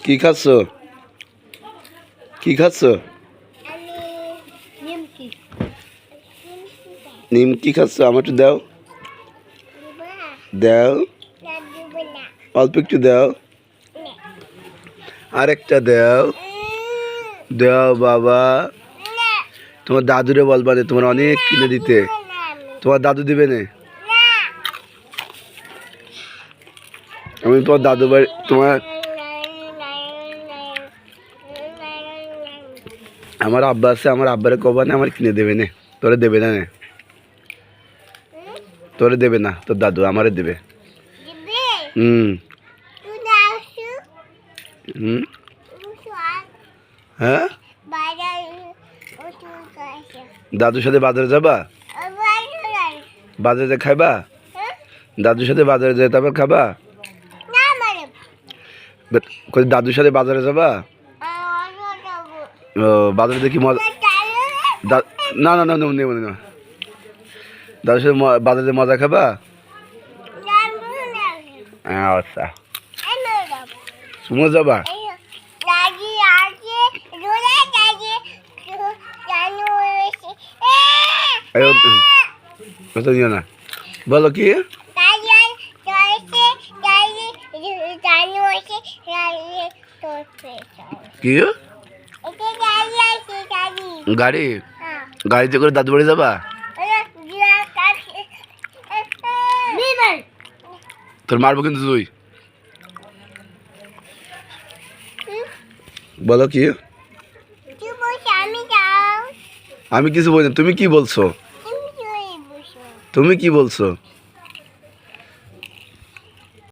কি খাচ্ছ? কি খাচ্ছ? নিমকি খাচ্ছ? আমার একটু দাও, দাও, অল্প একটু দাও, আরেকটা দাও, দাও বাবা। তোমার দাদুরে বলবা না তোমার অনেক কিনে দিতে। তোমার দাদু দিবে না? আমি তোমার দাদু বাড়ি আমার আব্বা আছে, আমার আব্বারে কবা না আমার কিনে দেবে না। তোরে দেবে না, তোরে দেবে না, তোর দাদু আমারে দেবে। হুম হুম হ্যাঁ, দাদুর সাথে বাজারে যাবা? বাজারে খাইবা? দাদুর সাথে বাজারে যেতে তারপর খাবা? দাদুর সাথে বাজারে যাবা? ও বাজারে দেখি মজা। না না না নেব না। দাদুর সাথে বাজারে মজা খাবা? আচ্ছা, সুমো যাবা? না বলো কি? কি গাড়ি? গাড়িতে করে দাদু বাড়ি যাবা? তোর মারবো কিন্তু তুই। বলো কি? আমি কিছু বলি না। তুমি কি বলছো? তুমি কি বলছো?